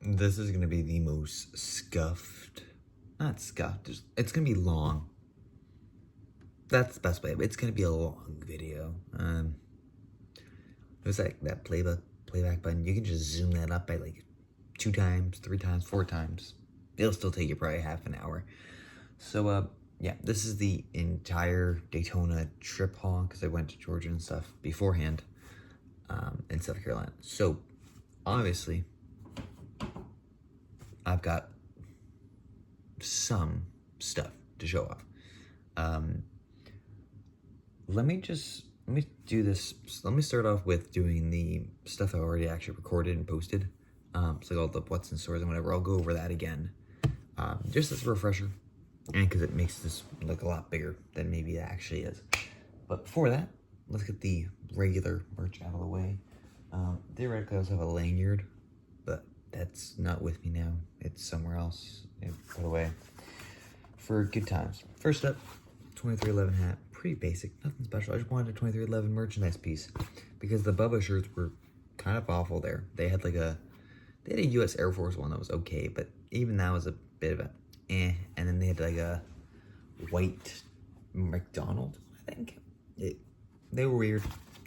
This is gonna be the most scuffed, not scuffed, it's gonna be long. That's the best way, but it's gonna be a long video. There's like that playback button. You can just zoom that up by like 2 times, 3 times, 4 times. It'll still take you probably half an hour. So, yeah, this is the entire Daytona trip haul because I went to Georgia and stuff beforehand in South Carolina. So, obviously, I've got some stuff to show off. Let me do this. Let me start off with doing the stuff I already actually recorded and posted. So like all the what's in stores and whatever. I'll go over that again, just as a refresher, and because it makes this look a lot bigger than maybe it actually is. But before that, let's get the regular merch out of the way. Theoretically, I also have a lanyard, but that's not with me now. It's somewhere else. Put away for good times. First up, 2311 hat. Pretty basic, nothing special. I just wanted a 2311 merchandise piece because the Bubba shirts were kind of awful there. They had a US Air Force one that was okay, but even that was a bit of a eh. And then they had like a white McDonald, I think. They were weird.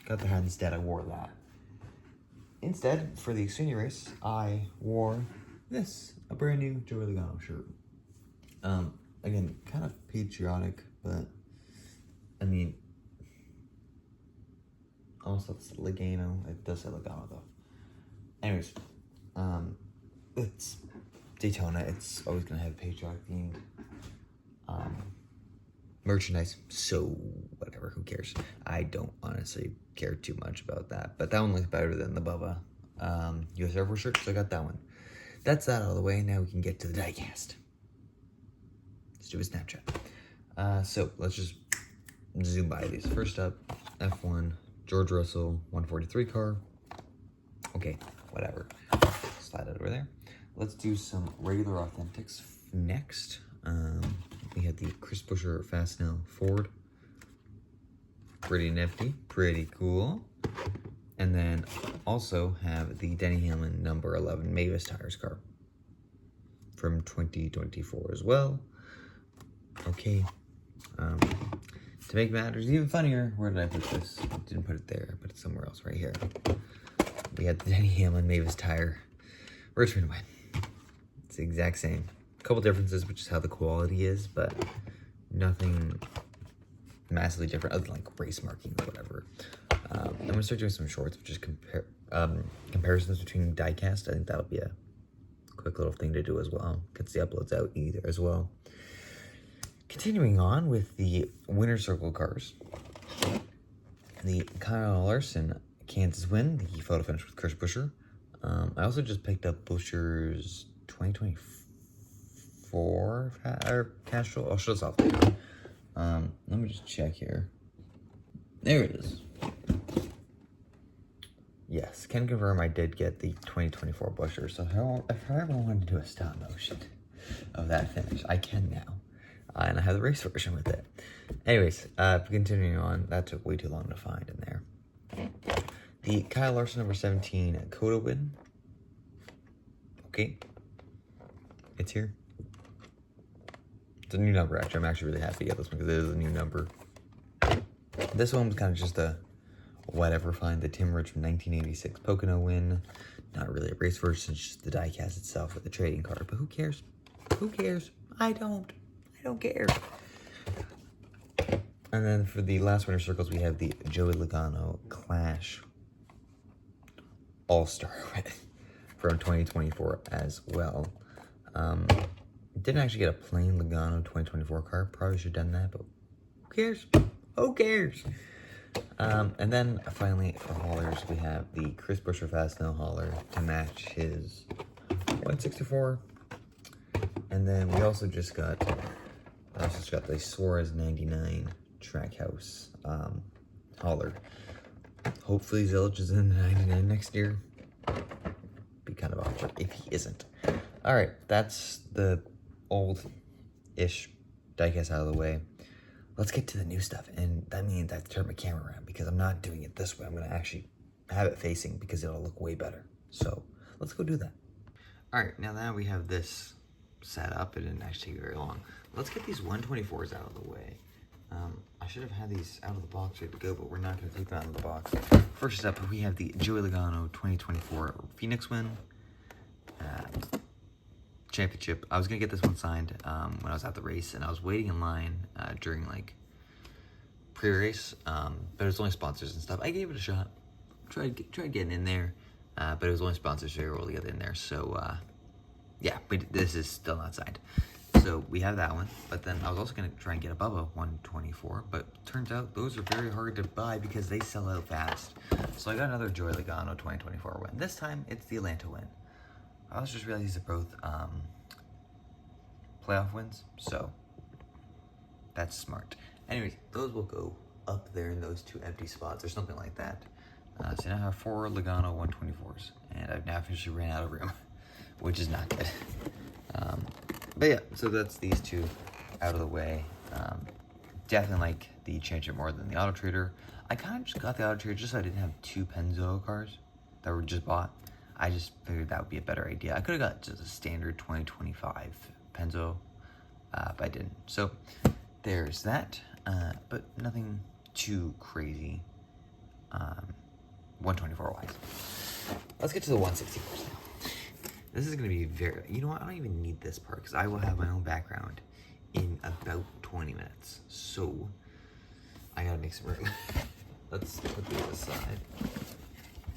Got the hat instead. I wore that. Instead, for the Xfinity race, I wore this, a brand new Joey Logano shirt. Again, kind of patriotic, but I mean, also it's Logano. It does say Logano though. Anyways, it's Daytona. It's always gonna have patriotic themed merchandise. So whatever, who cares? I don't honestly care too much about that. But that one looks better than the Bubba US Air Force shirt, so I got that one. That's that out of the way. Now we can get to the diecast. Let's do a Snapchat. So let's just zoom by these. First up, F1 George Russell 143 car. Okay, whatever. Slide it over there. Let's do some regular authentics next. We had the Chris Buescher Fastnail Ford. Pretty nifty, pretty cool. And then also have the Denny Hamlin number 11 Mavis Tires car from 2024 as well. Okay. To make matters even funnier, where did I put this? I didn't put it there. I put it somewhere else, right here. We had the Denny Hamlin Mavis Tire Richmond win. It's the exact same. A couple differences, which is how the quality is, but nothing massively different other than like race markings or whatever. I'm gonna start doing some shorts, which is comparisons between diecast. I think that'll be a quick little thing to do as well. Gets the uploads out either as well. Continuing on with the winner circle cars, the Kyle Larson Kansas win, the photo finish with Chris Buescher. I also just picked up Buescher's 2024 Castro. I'll show this off later. Let me just check here. There it is. Yes, can confirm I did get the 2024 Buescher. So if I ever wanted to do a stop motion of that finish, I can now. And I have the race version with it. Anyways, continuing on, that took way too long to find in there. The Kyle Larson number 17 Coda win. Okay. It's here. It's a new number, actually. I'm actually really happy to get this one because it is a new number. This one was kind of just a whatever find. The Tim Rich from 1986 Pocono win. Not really a race version, it's just the diecast itself with the trading card. But who cares? Who cares? I don't care. And then for the last winner circles, we have the Joey Logano Clash All-Star from 2024 as well. Didn't actually get a plain Logano 2024 car. Probably should have done that, but who cares? Who cares? And then finally for haulers, we have the Chris Buescher Fastnail hauler to match his 164. And then we also just got the Suarez 99 Trackhouse hauler. Hopefully Zilch is in the 99 next year. Be kind of awkward if he isn't. Alright, that's the old-ish diecast out of the way. Let's get to the new stuff, and that means I have to turn my camera around because I'm not doing it this way. I'm going to actually have it facing because it'll look way better. So let's go do that. All right, now we have this set up. It didn't actually take very long. Let's get these 124s out of the way. I should have had these out of the box ready to go, but we're not going to take them out of the box. First up, we have the Joey Logano 2024 Phoenix Win Championship. I was going to get this one signed when I was at the race, and I was waiting in line during like pre-race, but it was only sponsors and stuff. I gave it a shot. Tried getting in there, but it was only sponsors, so we were able to get in there. So, yeah, but this is still not signed. So we have that one, but then I was also going to try and get a Bubba 124, but turns out those are very hard to buy because they sell out fast. So I got another Joey Logano 2024 win. This time, it's the Atlanta win. I was just realizing these are both playoff wins, so that's smart. Anyways, those will go up there in those two empty spots or something like that. So now I have 4 Logano 124s, and I've now officially ran out of room, which is not good. But yeah, so that's these two out of the way. Definitely like the Championship more than the Auto Trader. I kind of just got the Auto Trader just so I didn't have 2 Penzo cars that were just bought. I just figured that would be a better idea. I could have got just a standard 2025 Penzo, but I didn't. So there's that, but nothing too crazy 124 wise. Let's get to the 164s now. This is going to be very, you know what, I don't even need this part because I will have my own background in about 20 minutes. So I got to make some room. Let's put these aside.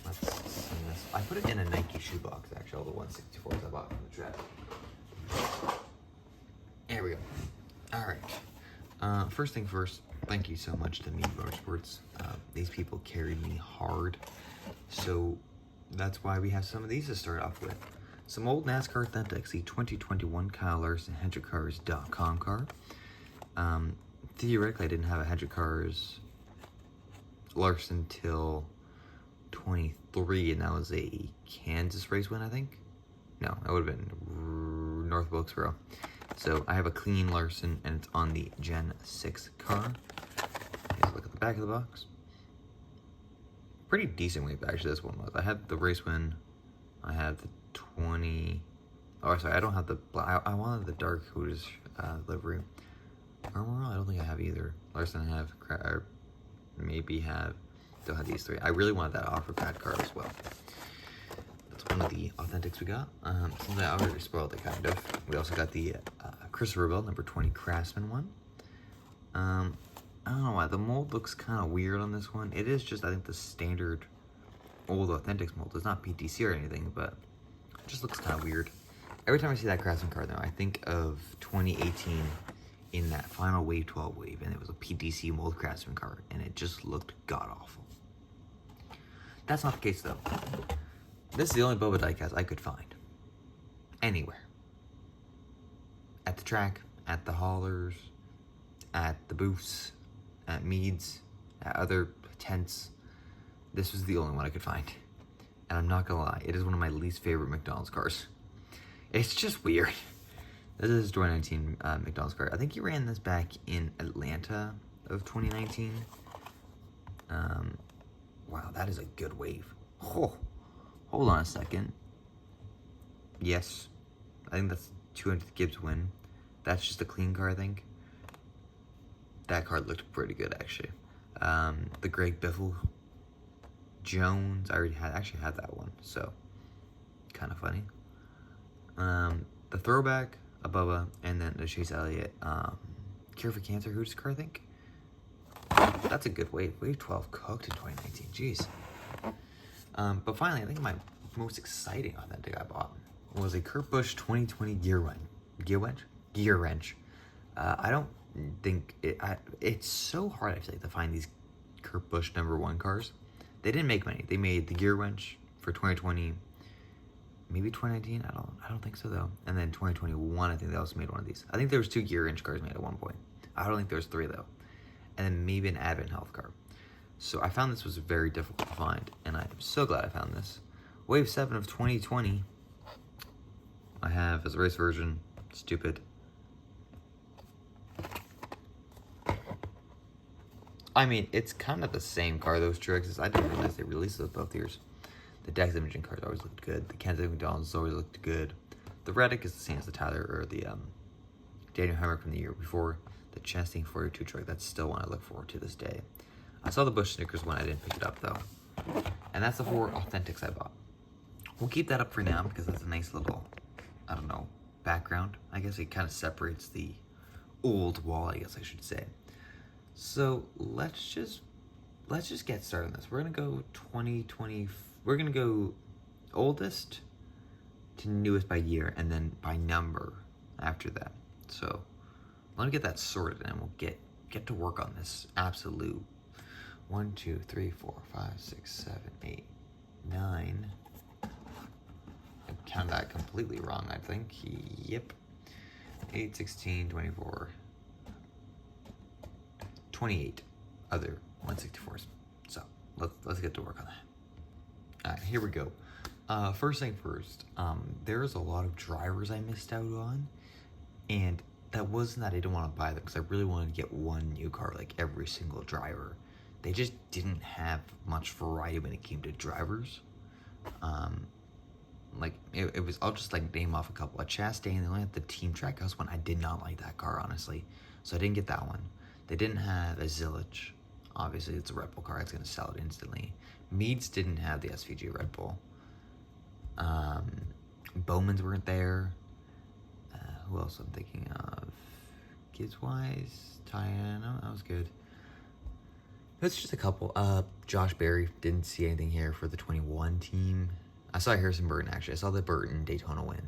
Let's send this. I put it in a Nike shoebox, actually, all the 164s I bought from the track. There we go. All right. First thing first, thank you so much to Mead Motorsports. These people carried me hard. So that's why we have some of these to start off with. Some old NASCAR Authentics, the 2021 Kyle Larson HendrickCars.com car. Theoretically, I didn't have a Hendrick Cars Larson till 23, and that was a Kansas race win, I think. No, it would have been North Wilkesboro. So I have a clean Larson, and it's on the Gen 6 car. Let's look at the back of the box. Pretty decent weight, actually, this one was. I had the race win. I had the 20. Oh, sorry, I don't have the black. I wanted the dark Hooters livery. Armor, I don't think I have either. Larson I have, or maybe have. Don't have these 3. I really wanted that offer pad car as well. That's one of the Authentics we got. Since I already spoiled it, kind of. We also got the Christopher Bell number 20 Craftsman one. I don't know why the mold looks kind of weird on this one. It is just, I think, the standard old Authentics mold. It's not PTC or anything, but it just looks kind of weird. Every time I see that Craftsman card, though, I think of 2018 in that final Wave 12 wave, and it was a PTC mold Craftsman card, and it just looked god-awful. That's not the case, though. This is the only Boba diecast I could find. Anywhere. At the track, at the haulers, at the booths, at Meads, at other tents. This was the only one I could find. And I'm not gonna lie, it is one of my least favorite McDonald's cars. It's just weird. This is 2019 McDonald's car. I think he ran this back in Atlanta of 2019. Wow, that is a good wave. Oh, hold on a second. Yes, I think that's 200th Gibbs win. That's just a clean car, I think. That card looked pretty good, actually. The Greg Biffle Jones, I already actually had that one, so kind of funny. The throwback, a Bubba, and then the Chase Elliott Cure for Cancer Hoots car, I think. That's a good wave. Wave 12 cooked in 2019. Jeez. But finally, I think my most exciting Authentic I bought was a Kurt Busch 2020 gear wrench. I don't think it's so hard, I feel like, to find these Kurt Busch #1 cars. They didn't make many. They made the gear wrench for 2020, maybe 2019. I don't think so though. And then 2021, I think they also made one of these. I think there was 2 gear wrench cars made at one point. I don't think there was 3 though. And then maybe an Advent Health car. So I found this was very difficult to find, and I'm so glad I found this. Wave 7 of 2020. I have as a race version. Stupid. I mean, it's kind of the same car, those Truexes. I didn't realize they released those both years. The Dex Imaging cars always looked good. The Kansas McDonald's always looked good. The Reddick is the same as the Tyler or the Daniel Hemrick from the year before. The Chastain 42 truck, that's still one I look forward to this day. I saw the Busch Snickers one, I didn't pick it up though. And that's the 4 Authentics I bought. We'll keep that up for now because that's a nice little, I don't know, background. I guess it kind of separates the old wall, I guess I should say. So let's just get started on this. We're gonna go 2020. We're gonna go oldest to newest by year, and then by number after that. So let me get that sorted, and we'll get to work on this absolute 1, 2, 3, 4, 5, 6, 7, 8, 9. I counted that completely wrong, I think. Yep. 8, 16, 24, 28 other 164s. So let's get to work on that. All right, here we go. First thing first, there's a lot of drivers I missed out on, and that wasn't that I didn't want to buy them, because I really wanted to get one new car like every single driver. They just didn't have much variety when it came to drivers. Like it was, I'll just like name off a couple. A Chastain, they only had the Team Trackhouse one. I did not like that car, honestly, so I didn't get that one. They didn't have a Zillage. Obviously, it's a Red Bull car. It's going to sell it instantly. Meads didn't have the SVG Red Bull. Bowman's weren't there. Who else I'm thinking of? Kids-wise, Tiano, that was good. That's just a couple. Josh Berry, didn't see anything here for the 21 team. I saw Harrison Burton, actually. I saw the Burton Daytona win.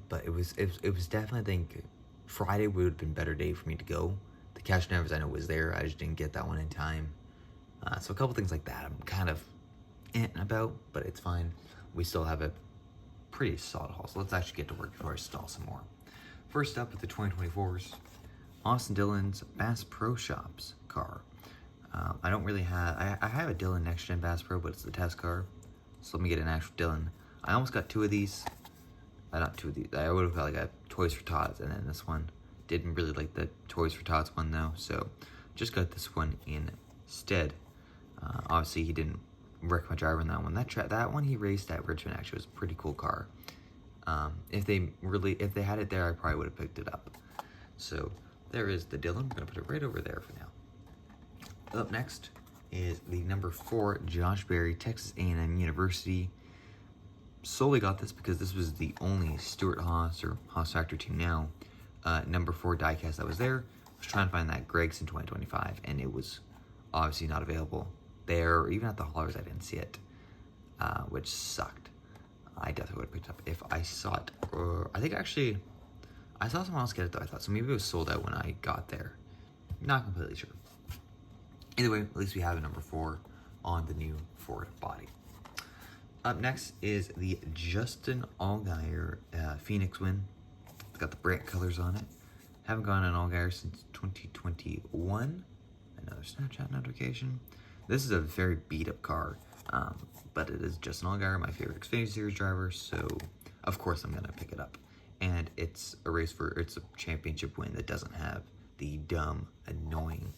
But it was definitely, I think, Friday would have been a better day for me to go. The Cash Nevers I know was there. I just didn't get that one in time. So a couple things like that I'm kind of about, but it's fine. We still have a pretty solid haul. So let's actually get to work before I stall some more. First up with the 2024s, Austin Dillon's Bass Pro Shops car. I don't really have, I have a Dillon Next Gen Bass Pro, but it's the test car. So let me get an actual Dillon. I almost got 2 of these. Not 2 of these. I would have got like a Toys for Tots, and then this one. Didn't really like the Toys for Tots one though, so just got this one instead. Obviously, he didn't wreck my driver in that one. That one he raced at Richmond actually was a pretty cool car. If they had it there, I probably would have picked it up. So there is the Dillon. I'm gonna put it right over there for now. Up next is the number 4 Josh Berry Texas A&M University. Solely got this because this was the only Stuart Haas or Haas Factory team now. Number 4 diecast that was there. I was trying to find that Gregson 2025, and it was obviously not available there, or even at the haulers I didn't see it, which sucked. I definitely would have picked up if I saw it, or I think actually I saw someone else get it though, I thought, so maybe it was sold out when I got there. Not completely sure. Either way, at least we have a number 4 on the new Ford body. Up next is the Justin Allgaier Phoenix win. It's got the brand colors on it. Haven't gone an Allgaier since 2021. Another Snapchat notification. This is a very beat up car, but it is Justin Allgaier, my favorite Xfinity Series driver, so of course I'm gonna pick it up. And it's a championship win that doesn't have the dumb, annoying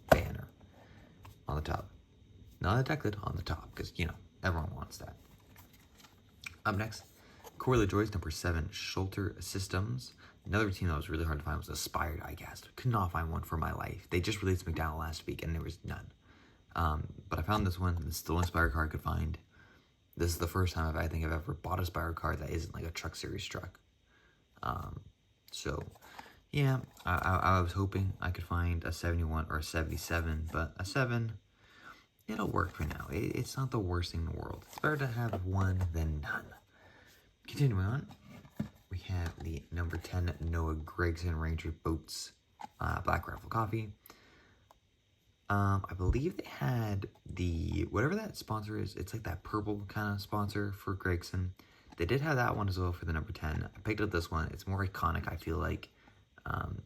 banner on the top. Not detected on the top, because, you know, everyone wants that. Up next, Corey LaJoie's number 7 Schulter Systems. Another team that was really hard to find was Aspire Diecast. Could not find one for my life. They just released McDowell last week, and there was none. But I found this one. This is the one Aspire car I could find. This is the first time I think I've ever bought a Aspire car that isn't like a Truck Series truck. So, yeah, I was hoping I could find a 71 or a 77, but a 7, it'll work for now. It's not the worst thing in the world. It's better to have one than none. Continuing on, we have the number 10 Noah Gragson Ranger Boats Black Rifle Coffee. I believe they had the, whatever that sponsor is, it's like that purple kind of sponsor for Gragson. They did have that one as well for the number 10. I picked up this one. It's more iconic, I feel like.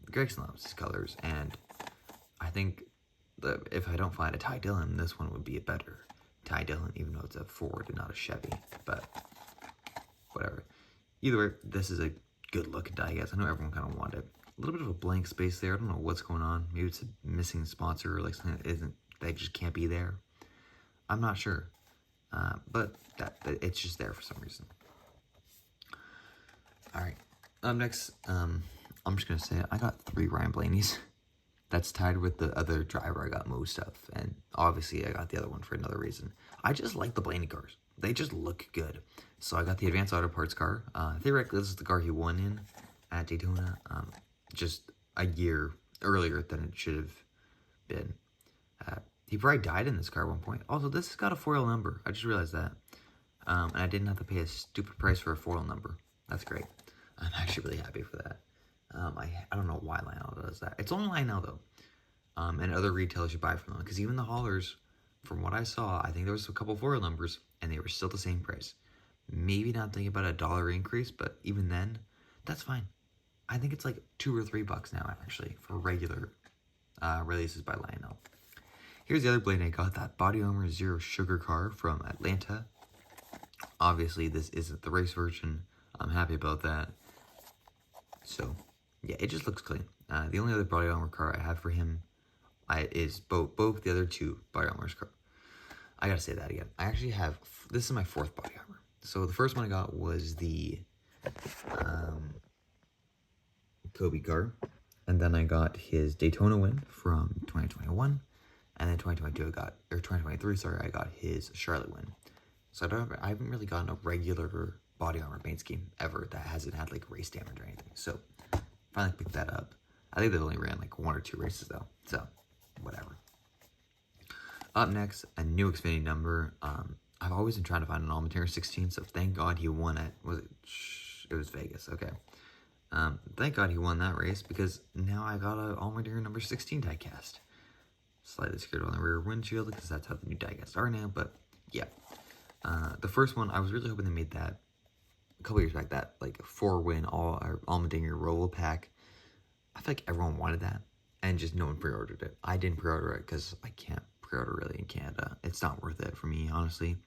Gragson loves his colors, and I think if I don't find a Ty Dillon, this one would be a better Ty Dillon, even though it's a Ford and not a Chevy, but whatever. Either way, this is a good looking die, guys. I know everyone kind of wanted it. A little bit of a blank space there. I don't know what's going on. Maybe it's a missing sponsor or like something that just can't be there. I'm not sure, but it's just there for some reason. All right, Up next, I'm just gonna say I got 3 Ryan Blaney's. That's tied with the other driver I got most of, and obviously I got the other one for another reason. I just like the Blaney cars. They just look good. So I got the Advanced Auto Parts car. Theoretically, this is the car he won in at Daytona, just a year earlier than it should have been. He probably died in this car at one point. Also, this has got a foil number. I just realized that. And I didn't have to pay a stupid price for a foil number. That's great. I'm actually really happy for that. I don't know why Lionel does that. It's only Lionel, though. And other retailers should buy from them. Because even the haulers, from what I saw, I think there was a couple foil numbers, and they were still the same price. Maybe not thinking about $1 increase, but even then, that's fine. I think it's like $2 or $3 now, actually, for regular releases by Lionel. Here's the other blade I got, that Body Armor Zero Sugar car from Atlanta. Obviously, this isn't the race version. I'm happy about that. So, yeah, it just looks clean. The only other Body Armor car I have for him is both the other 2 Body Armor's car. I gotta say that again. I actually have, this is my 4th Body Armor. So the first one I got was the Kobe car. And then I got his Daytona win from 2021. And then 2023, I got his Charlotte win. So I haven't really gotten a regular Body Armor paint scheme ever that hasn't had like race damage or anything. So finally picked that up. I think they only ran like 1 or 2 races though. So whatever. Up next, a new Xfinity number. I've always been trying to find an Almater 16, so thank God he won it. It was Vegas, okay. Thank God he won that race, because now I got an Almater number 16 diecast. Slightly scared on the rear windshield, because that's how the new diecasts are now, but yeah. The first one, I was really hoping they made that a couple years back, that like 4-win Allmendinger roll pack. I feel like everyone wanted that, and just no one pre-ordered it. I didn't pre-order it because I can't pre-order really in Canada. It's not worth it for me, honestly.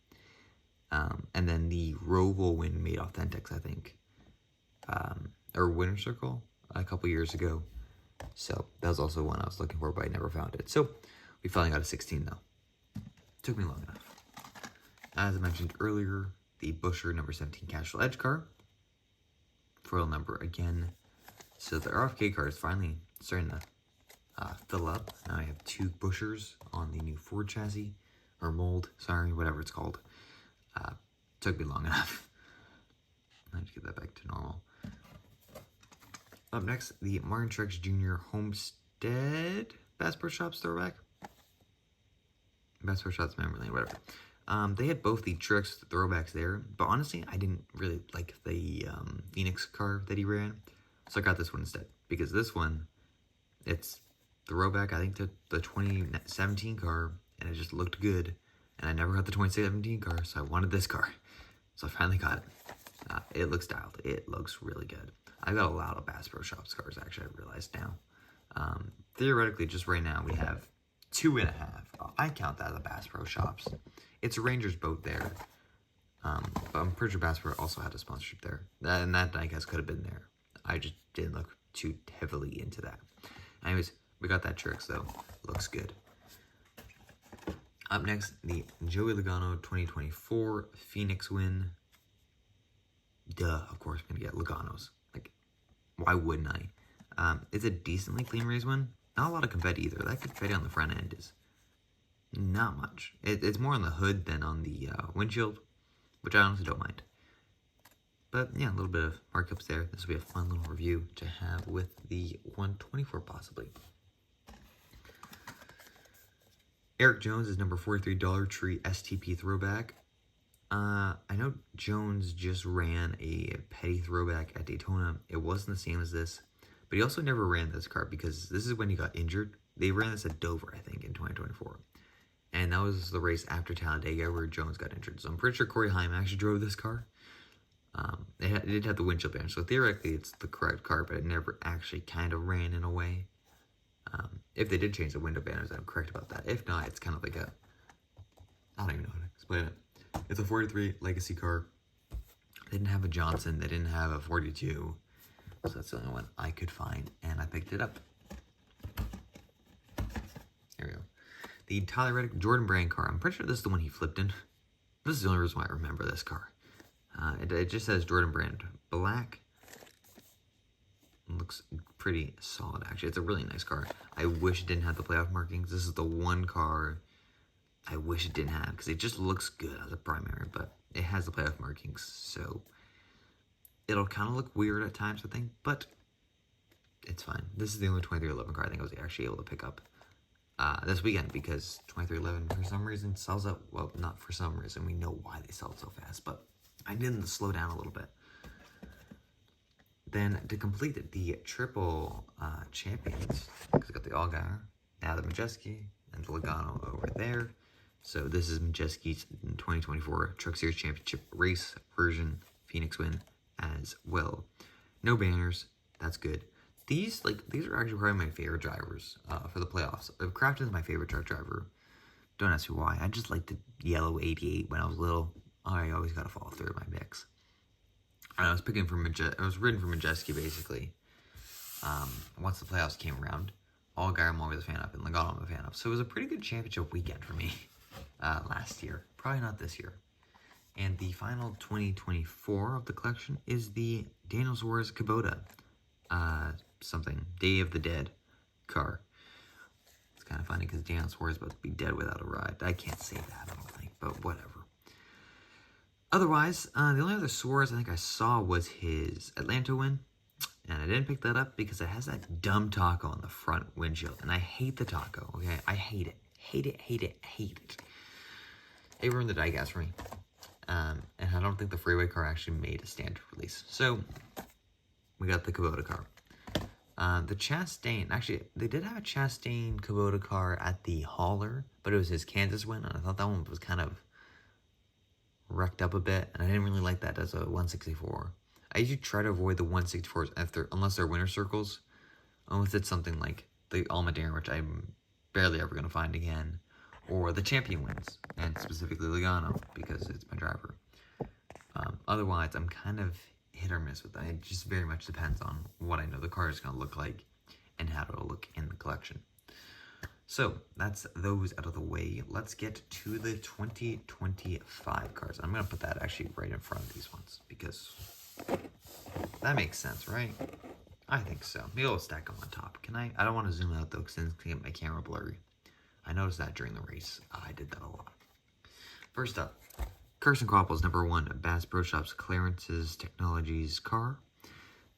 And then the Roval win made Authentics, I think, or Winner Circle a couple years ago. So that was also one I was looking for, but I never found it. So we finally got a 16 though. Took me long enough. As I mentioned earlier, the Buescher number 17 Casual Edge car. Foil number again. So the RFK car is finally starting to fill up. Now I have 2 Bueschers on the new Ford chassis, or mold, sorry, whatever it's called. Took me long enough. I have to get that back to normal. Up next, the Martin Truex Jr. Homestead Bass Pro Shops throwback. Bass Pro Shops memory lane, whatever. They had both the Truex throwbacks there, but honestly, I didn't really like the Phoenix car that he ran, so I got this one instead, because this one, it's throwback, I think, to the 2017 car, and it just looked good, and I never got the 2017 car, so I wanted this car, so I finally got it. It looks styled. It looks really good. I got a lot of Bass Pro Shops cars, actually, I realized now. Theoretically, just right now, we have 2.5. I count that as a Bass Pro Shops. It's a Ranger's boat there. But I'm pretty sure Bass Pro also had a sponsorship there. And that diecast could have been there. I just didn't look too heavily into that. Anyways, we got that Truex, though. Looks good. Up next, the Joey Logano 2024 Phoenix win. Duh, of course, I'm going to get Logano's. Like, why wouldn't I? It's a decently clean race win. Not a lot of confetti either. That confetti on the front end is not much. It's more on the hood than on the windshield, which I honestly don't mind. But yeah, a little bit of markups there. This will be a fun little review to have with the 124 possibly. Eric Jones is number 43 Dollar Tree STP throwback. I know Jones just ran a petty throwback at Daytona. It wasn't the same as this, but he also never ran this car because this is when he got injured. They ran this at Dover, I think, in 2024. And that was the race after Talladega where Jones got injured. So I'm pretty sure Corey Heim actually drove this car. It did have the windshield damage, so theoretically it's the correct car, but it never actually kind of ran in a way. If they did change the window banners, I'm correct about that. If not, it's kind of like a, I don't even know how to explain it. It's a 43 legacy car. They didn't have a Johnson. They didn't have a 42. So that's the only one I could find, and I picked it up. There we go. The Tyler Reddick Jordan Brand car. I'm pretty sure this is the one he flipped in. This is the only reason why I remember this car. It just says Jordan Brand black. pretty solid, actually. It's a really nice car. I wish it didn't have the playoff markings. This is the one car I wish it didn't have, because it just looks good as a primary, but it has the playoff markings, so it'll kind of look weird at times, I think, but it's fine. This is the only 2311 car I think I was actually able to pick up this weekend, because 2311 for some reason sells out. Well, not for some reason, we know why they sell it so fast, but I needed them to slow down a little bit. Then to complete the triple champions, because I got the Allgaier, now the Majeski, and the Logano over there. So this is Majeski's 2024 Truck Series Championship race version Phoenix win as well. No banners, that's good. These are actually probably my favorite drivers for the playoffs. Crafton is my favorite truck driver. Don't ask me why. I just liked the yellow 88 when I was little. I always got to follow through my mix. I was picking for I was rooting for Majeski basically. Once the playoffs came around, Allgaier I'm always a fan of, and Logano I'm a fan of. So it was a pretty good championship weekend for me last year. Probably not this year. And the final 2024 of the collection is the Daniel Suarez Kubota Day of the Dead car. It's kind of funny because Daniel Suarez is about to be dead without a ride. I can't say that, I don't think, but whatever. Otherwise, the only other Suarez I think I saw was his Atlanta win, and I didn't pick that up because it has that dumb taco on the front windshield, and I hate the taco, okay? I hate it. Hate it, hate it, hate it. It ruined the diecast for me. And I don't think the Freeway car actually made a standard release. So, we got the Kubota car. The Chastain, actually, they did have a Chastain Kubota car at the hauler, but it was his Kansas win, and I thought that one was kind of wrecked up a bit, and I didn't really like that as a 164. I usually try to avoid the 164s unless they're winner circles, unless it's something like the Almadeira, which I'm barely ever going to find again, or the champion wins, and specifically Logano, because it's my driver. Otherwise, I'm kind of hit or miss with that. It just very much depends on what I know the car is going to look like and how it'll look in the collection. So, that's those out of the way. Let's get to the 2025 cars. I'm going to put that actually right in front of these ones, because that makes sense, right? I think so. Maybe I'll stack them on top. Can I? I don't want to zoom out, though, because then it's going to get my camera blurry. I noticed that during the race. I did that a lot. First up, Carson Koppel's #1 Bass Pro Shops Clarence's Technologies car.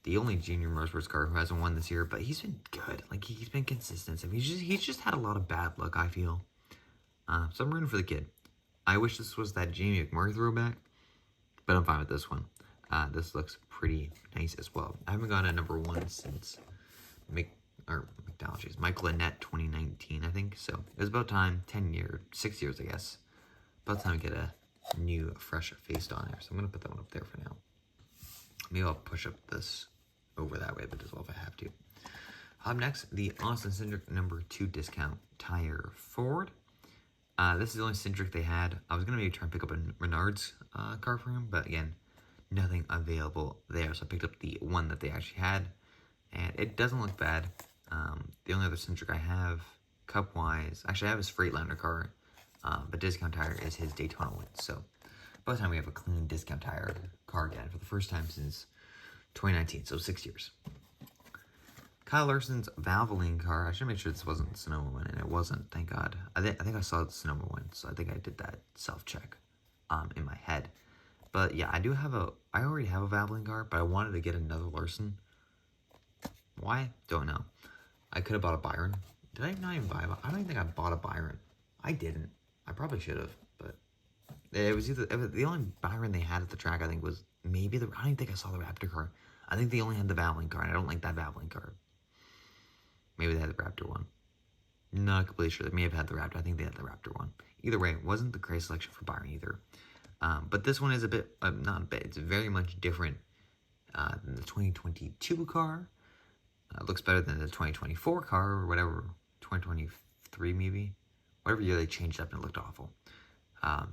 The only junior motorsports car who hasn't won this year, but he's been good. Like, he's been consistent. I mean, he's just had a lot of bad luck, I feel. So I'm rooting for the kid. I wish this was that Jamie McMurray throwback, but I'm fine with this one. This looks pretty nice as well. I haven't gotten a #1 since Michael Annette 2019, I think. So it was about time, 6 years, I guess. About time to get a new, fresh face on there. So I'm going to put that one up there for now. Maybe I'll push up this over that way, but as well if I have to. Up next, the Austin Cindric #2 discount tire Ford. This is the only Cindric they had. I was going to maybe try and pick up a Menards car for him, but again, nothing available there. So I picked up the one that they actually had, and it doesn't look bad. The only other Cindric I have, cup-wise, actually I have his Freightliner car, but discount tire is his Daytona win. So by the time we have a clean discount tire car again for the first time since 2019, so 6 years. Kyle Larson's Valvoline car. I should make sure this wasn't the Sonoma one, and it wasn't, thank God. I think I saw the Sonoma one, so I think I did that self-check in my head. But yeah, I already have a Valvoline car, but I wanted to get another Larson. Why? Don't know. I could have bought a Byron. Did I not even buy one? I don't even think I bought a Byron. I didn't. I probably should have, but it was the only Byron they had at the track, I think, was maybe I don't even think I saw the Raptor car. I think they only had the Valvoline car, and I don't like that Valvoline car. Maybe they had the Raptor one. Not completely sure. They may have had the Raptor. I think they had the Raptor one. Either way, it wasn't the greatest selection for Byron either. But this one is a bit, not a bit, it's very much different than the 2022 car. It looks better than the 2024 car, or whatever, 2023 maybe. Whatever year they changed up and it looked awful.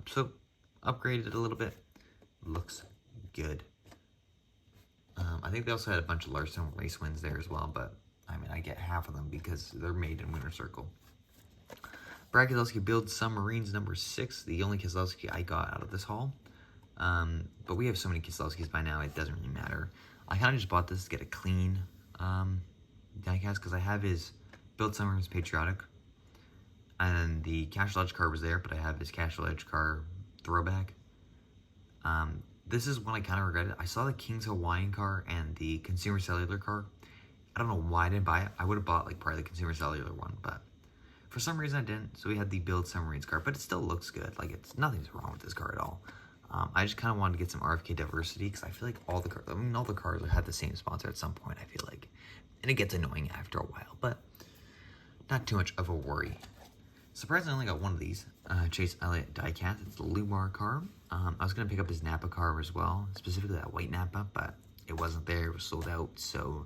So, upgraded it a little bit. Looks good. I think they also had a bunch of Larson race wins there as well, but I mean, I get half of them because they're made in Winter Circle. Brad Keselowski builds Submarines #6, the only Keselowski I got out of this haul. But we have so many Keselowskis by now, it doesn't really matter. I kind of just bought this to get a clean diecast because I have his Build Summers Patriotic, and the Casual Edge car was there, but I have his Casual Edge car throwback. This is one I kind of regretted. I saw the King's Hawaiian car and the Consumer Cellular car. I don't know why I didn't buy it. I would have bought like probably the Consumer Cellular one, but for some reason I didn't. So we had the Build Submarines car, but it still looks good. Like nothing's wrong with this car at all. I just kind of wanted to get some RFK diversity because I feel like all the cars had the same sponsor at some point. I feel like, and it gets annoying after a while, but not too much of a worry. Surprisingly, I only got one of these. Chase Elliott diecast. It's the Lumar car. I was gonna pick up his Napa car as well, specifically that white Napa, but it wasn't there. It was sold out, so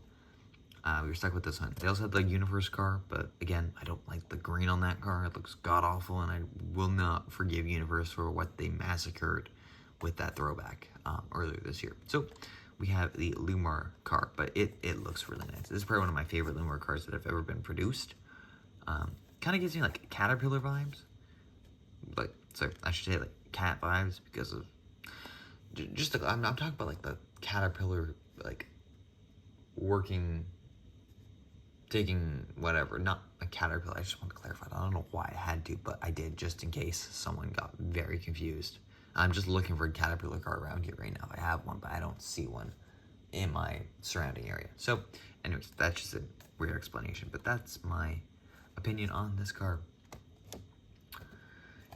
we were stuck with this one. They also had the Universe car, but again, I don't like the green on that car. It looks god awful, and I will not forgive Universe for what they massacred with that throwback earlier this year. So we have the Lumar car, but it looks really nice. This is probably one of my favorite Lumar cars that have ever been produced. Kind of gives me like Caterpillar vibes, like sorry, I should say like cat vibes because of just the, I'm talking about like the Caterpillar like taking whatever, not a Caterpillar. I just want to clarify. I don't know why I had to, but I did just in case someone got very confused. I'm just looking for a Caterpillar car around here right now. I have one, but I don't see one in my surrounding area. So, anyways, that's just a weird explanation, but that's my opinion on this car.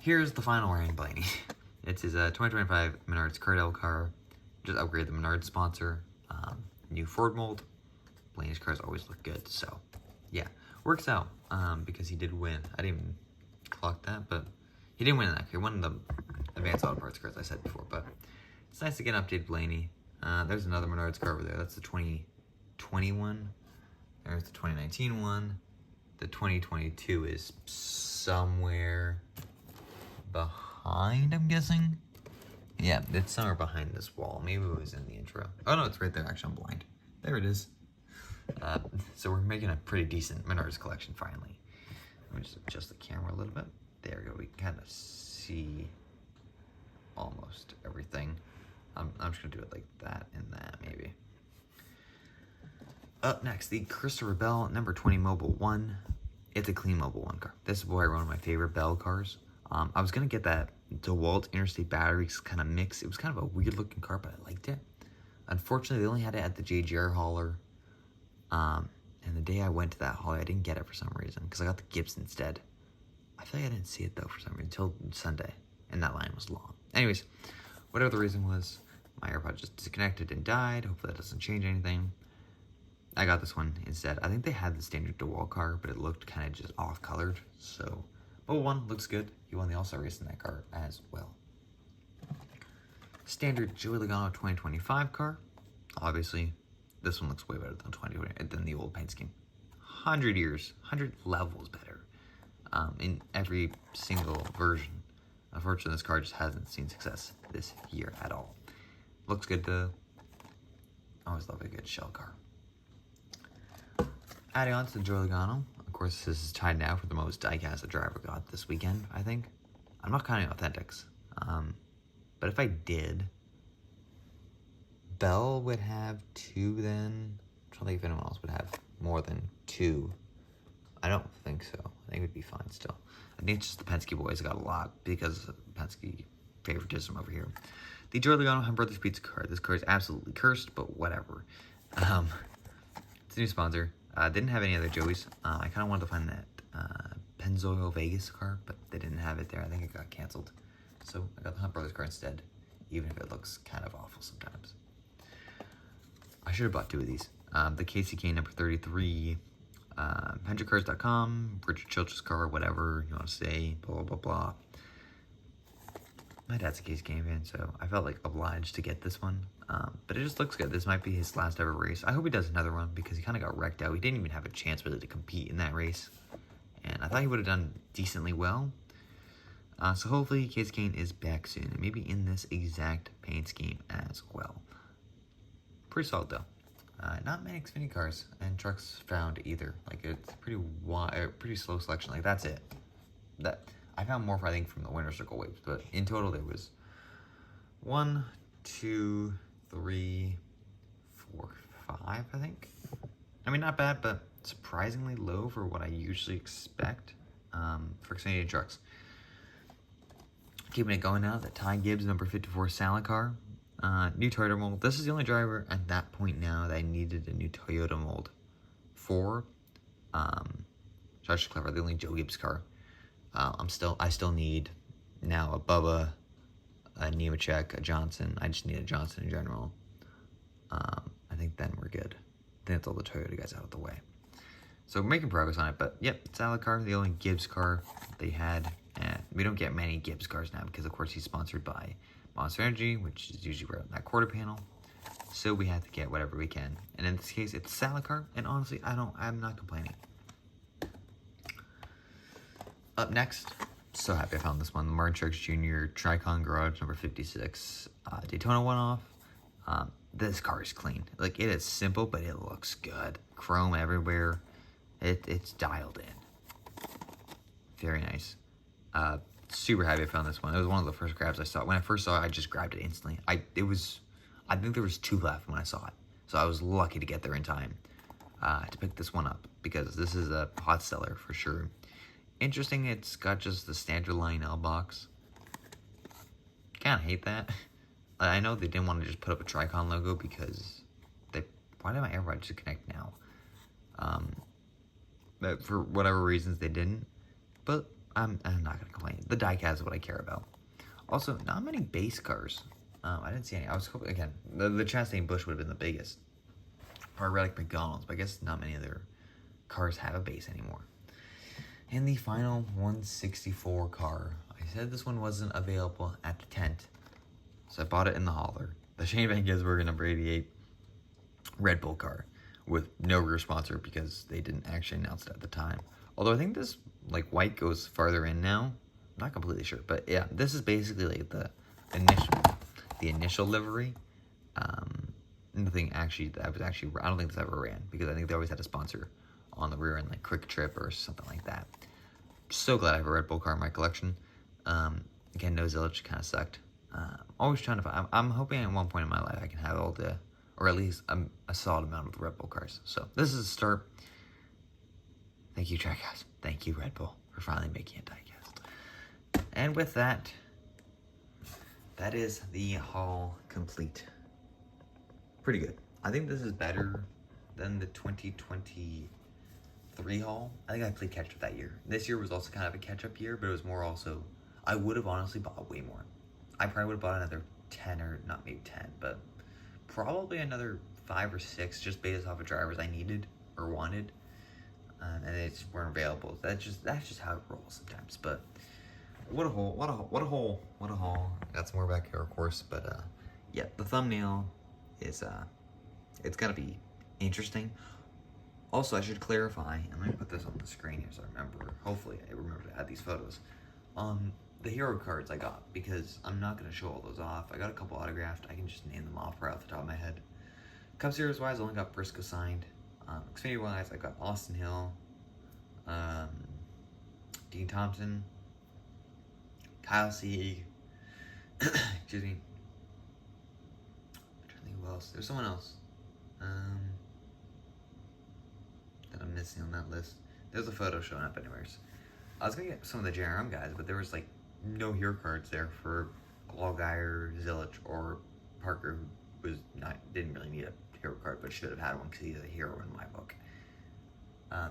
Here's the final Ryan Blaney. It's his 2025 Menards Cardell car. Just upgrade the Menards sponsor. New Ford mold. Blaney's cars always look good, so yeah, works out because he did win. I didn't even clock that, but he didn't win in that car. He won the Advanced Auto Parts cars I said before, but it's nice to get an updated Blaney. There's another Menards car over there. That's the 2021. There's the 2019 one. The 2022 is somewhere behind, I'm guessing. Yeah, it's somewhere behind this wall. Maybe it was in the intro. Oh no, it's right there. Actually, I'm blind. There it is. So we're making a pretty decent Menards collection finally. Let me just adjust the camera a little bit. There we go. We can kind of see almost everything. I'm just gonna do it like that and that maybe. Up next, the Christopher Bell number 20 Mobile 1. It's a clean Mobile 1 car. This is probably one of my favorite Bell cars. I was gonna get that DeWalt Interstate Batteries kind of mix. It was kind of a weird looking car, but I liked it. Unfortunately, they only had it at the JGR hauler. And the day I went to that hauler, I didn't get it for some reason because I got the Gibson instead. I feel like I didn't see it though for some reason until Sunday, and that line was long. Anyways, whatever the reason was, my AirPod just disconnected and died. Hopefully that doesn't change anything. I got this one instead. I think they had the standard DeWalt car, but it looked kind of just off-colored. So, Mobile 1 looks good. He won the All-Star race in that car as well. Standard Joey Logano 2025 car. Obviously, this one looks way better than the old paint scheme. 100 years, 100 levels better in every single version. Unfortunately, this car just hasn't seen success this year at all. Looks good though. I always love a good shell car. Adding on to the Joey Logano, of course, this is tied now for the most diecast a driver got this weekend, I think. I'm not counting authentics, but if I did, Bell would have 2 then. I'm trying to think if anyone else would have more than 2. I don't think so. I think it would be fine still. I think it's just the Penske boys got a lot because of Penske favoritism over here. The Joey Logano Hunt Brothers Pizza car. This car is absolutely cursed, but whatever. It's a new sponsor. Didn't have any other Joeys. I kind of wanted to find that Pennzoil Vegas car, but they didn't have it there. I think it got canceled. So I got the Hunt Brothers car instead, even if it looks kind of awful sometimes. I should have bought 2 of these. The KCK number 33, HendrickCars.com, Richard Chilch's car, whatever you want to say, blah, blah, blah. My dad's a KCK fan, so I felt like obliged to get this one. But it just looks good. This might be his last ever race. I hope he does another one because he kind of got wrecked out. He didn't even have a chance really to compete in that race. And I thought he would have done decently well. So hopefully Case Kane is back soon. And maybe in this exact paint scheme as well. Pretty solid though. Not many Xfinity cars and trucks found either. Like it's pretty slow selection. Like that's it. That I found more, I think, from the winner circle waves. But in total, there was 1, 2, 3, 4, 5, I think. I mean, not bad, but surprisingly low for what I usually expect for Canadian trucks. Keeping it going now, the Ty Gibbs number 54 Salad car. New Toyota mold. This is the only driver at that point now that I needed a new Toyota mold for. Josh Clever, the only Joe Gibbs car. I still need now a Bubba, a Nemechek, a Johnson. I just need a Johnson in general. I think then we're good. I think that's all the Toyota guys out of the way. So we're making progress on it, but yep, Salad car, the only Gibbs car they had. And we don't get many Gibbs cars now because, of course, he's sponsored by Monster Energy, which is usually right on that quarter panel. So we have to get whatever we can. And in this case, it's Salad car, and honestly, I'm not complaining. Up next, so happy I found this one. The Martin Truex Jr. Tricon Garage number 56 Daytona one-off. This car is clean. Like, it is simple, but it looks good. Chrome everywhere. It's dialed in. Very nice. Super happy I found this one. It was one of the first grabs I saw. When I first saw it, I just grabbed it instantly. I think there was 2 left when I saw it. So I was lucky to get there in time to pick this one up because this is a hot seller for sure. Interesting, it's got just the standard Lionel box. Kind of hate that. I know they didn't want to just put up a Tricon logo because why did my airbag just connect now? But for whatever reasons they didn't. But I'm not gonna complain. The diecast is what I care about. Also, not many base cars. I didn't see any. I was hoping again. The Chastain Bush would have been the biggest, or Relic McDonald's. But I guess not many of their cars have a base anymore. And the final 164 car. I said this one wasn't available at the tent, so I bought it in the hauler. The Shane Van Gisbergen number 88 Red Bull car with no rear sponsor because they didn't actually announce it at the time. Although I think this like white goes farther in now. I'm not completely sure, but yeah, this is basically like the initial livery. Nothing actually I don't think this ever ran because I think they always had a sponsor on the rear end, like Quick Trip or something like that. So glad I have a Red Bull car in my collection. Again, no Zillage, kind of sucked. Always trying to find. I'm hoping at one point in my life I can have all the, or at least a solid amount of the Red Bull cars. So this is a start. Thank you, Diecast. Thank you, Red Bull, for finally making a diecast. And with that, that is the haul complete. Pretty good. I think this is better than the 2023 haul. I think I played catch up that year. This year was also kind of a catch up year, but it was more also, I would have honestly bought way more. I probably would have bought another 10 or not maybe 10, but probably another 5 or 6 just based off of drivers I needed or wanted. And they just weren't available. That's just how it rolls sometimes. But what a haul. Got some more back here, of course. But yeah, the thumbnail is it's gotta be interesting. Also, I should clarify, and let me put this on the screen here so I remember. Hopefully, I remember to add these photos. The hero cards I got because I'm not gonna show all those off. I got a couple autographed. I can just name them off right off the top of my head. Cup Series wise, I only got Briscoe signed. Xfinity wise, I got Austin Hill, Dean Thompson, Kyle Sieg, excuse me. I'm trying to think who else. There's someone else that I'm missing on that list. There's a photo showing up anyways. I was gonna get some of the JRM guys, but there was like no hero cards there for Allgaier, Zillage, or Parker, who didn't really need a hero card, but should have had one because he's a hero in my book.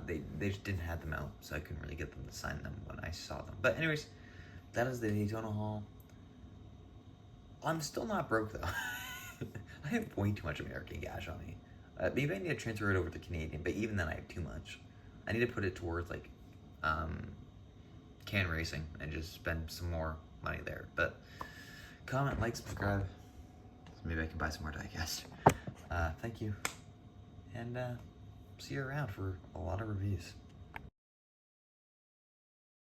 They just didn't have them out, so I couldn't really get them to sign them when I saw them. But anyways, that is the Daytona haul. I'm still not broke though. I have way too much American cash on me. Maybe I need to transfer it over to Canadian, but even then I have too much. I need to put it towards like can racing and just spend some more money there. But comment, like, subscribe, so maybe I can buy some more diecast. Thank you, and see you around for a lot of reviews.